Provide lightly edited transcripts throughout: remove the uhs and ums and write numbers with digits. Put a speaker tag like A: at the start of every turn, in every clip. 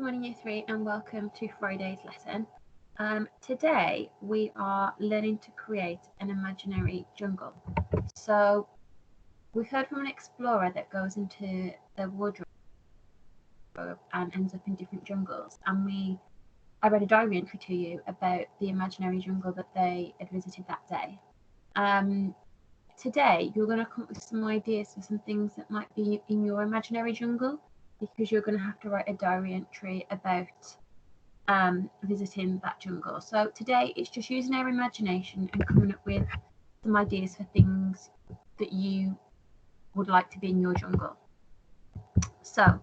A: morning, Year 3, and welcome to Friday's lesson. Today we are learning to create an imaginary jungle. So we've heard from an explorer that goes into their wardrobe and ends up in different jungles, and I read a diary entry to you about the imaginary jungle that they had visited that day. Today you're going to come up with some ideas for some things that might be in your imaginary jungle, because you're going to have to write a diary entry about visiting that jungle. So today it's just using our imagination and coming up with some ideas for things that you would like to be in your jungle. So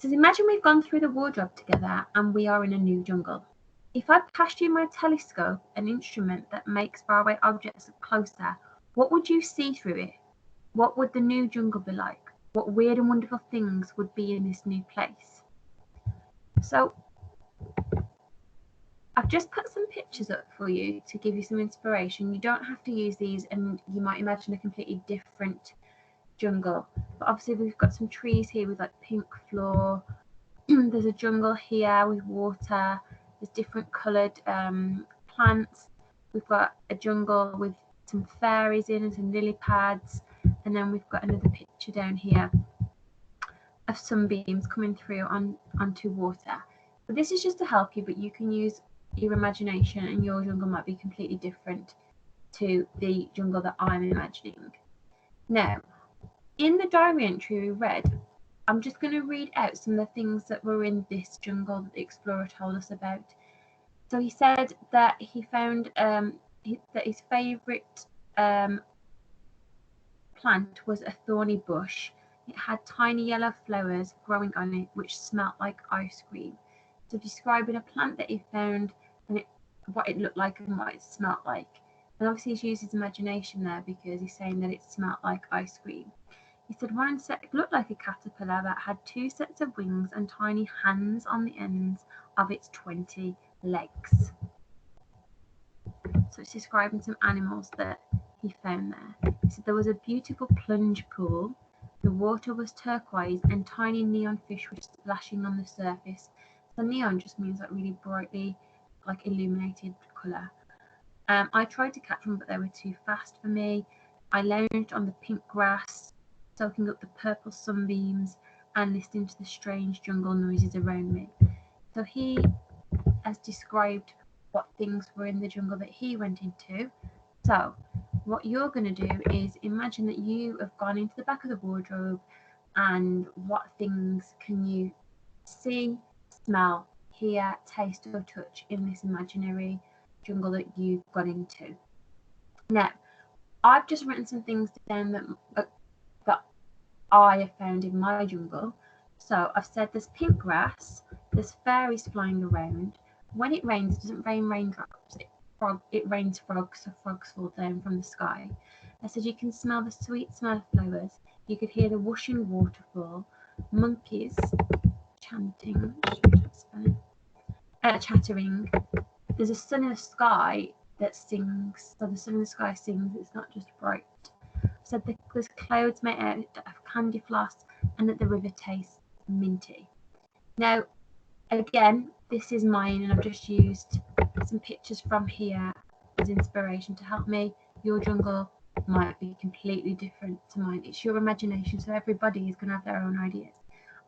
A: imagine we've gone through the wardrobe together and we are in a new jungle. If I passed you my telescope, an instrument that makes faraway objects look closer, what would you see through it? What would the new jungle be like? What weird and wonderful things would be in this new place? So I've just put some pictures up for you to give you some inspiration. You don't have to use these, and you might imagine a completely different jungle. But obviously we've got some trees here with like pink floor. There's a jungle here with water. There's different coloured plants. We've got a jungle with some fairies in and some lily pads. And then we've got another picture down here of sunbeams coming through onto water. But this is just to help you, but you can use your imagination, and your jungle might be completely different to the jungle that I'm imagining. Now, in the diary entry we read, I'm just going to read out some of the things that were in this jungle that the explorer told us about. So he said that he found that his favourite plant was a thorny bush. It had tiny yellow flowers growing on it which smelt like ice cream. So describing a plant that he found and what it looked like and what it smelt like. And obviously he's used his imagination there because he's saying that it smelt like ice cream. He said one insect looked like a caterpillar that had 2 sets of wings and tiny hands on the ends of its 20 legs. So it's describing some animals that he found there. He said there was a beautiful plunge pool. The water was turquoise and tiny neon fish were splashing on the surface. So neon just means like really brightly like illuminated colour. I tried to catch them, but they were too fast for me. I lounged on the pink grass, soaking up the purple sunbeams and listening to the strange jungle noises around me. So he has described what things were in the jungle that he went into. So what you're going to do is imagine that you have gone into the back of the wardrobe, and what things can you see, smell, hear, taste or touch in this imaginary jungle that you've gone into. Now, I've just written some things down that I have found in my jungle. So I've said there's pink grass, there's fairies flying around. When it rains, it doesn't rain raindrops, it rains frogs, so frogs fall down from the sky. I said you can smell the sweet smell of flowers. You could hear the whooshing waterfall, monkeys chanting, chattering. There's a sun in the sky that sings. So the sun in the sky sings, it's not just bright. Said there's clouds made out of candy floss, and that the river tastes minty. Now, again, this is mine, and I've just used some pictures from here as inspiration to help me. Your jungle might be completely different to mine. It's your imagination, so everybody is going to have their own ideas.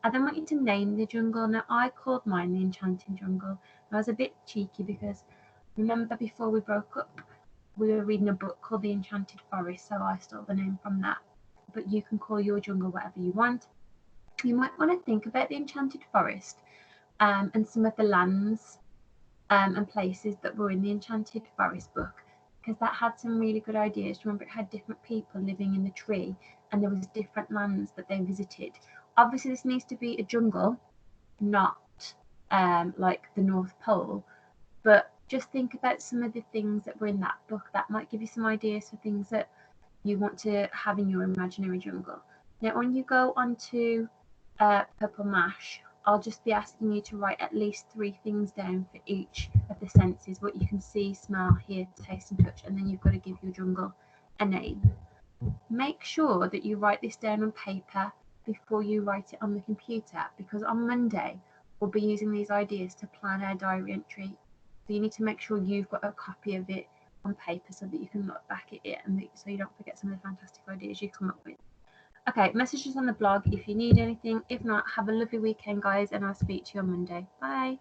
A: I then want you to name the jungle. Now, I called mine the Enchanting Jungle. I was a bit cheeky because remember before we broke up, we were reading a book called The Enchanted Forest, so I stole the name from that. But you can call your jungle whatever you want. You might want to think about the Enchanted Forest and some of the lands and places that were in the Enchanted Forest book, because that had some really good ideas. Remember, it had different people living in the tree, and there was different lands that they visited. Obviously, this needs to be a jungle, not like the North Pole, but just think about some of the things that were in that book. That might give you some ideas for things that you want to have in your imaginary jungle. Now, when you go onto Purple Mash, I'll just be asking you to write at least 3 things down for each of the senses, what you can see, smell, hear, taste and touch, and then you've got to give your jungle a name. Make sure that you write this down on paper before you write it on the computer, because on Monday will be using these ideas to plan our diary entry. So you need to make sure you've got a copy of it on paper so that you can look back at it and so you don't forget some of the fantastic ideas you come up with. Okay, messages on the blog if you need anything. If not, have a lovely weekend, guys, and I'll speak to you on Monday. Bye.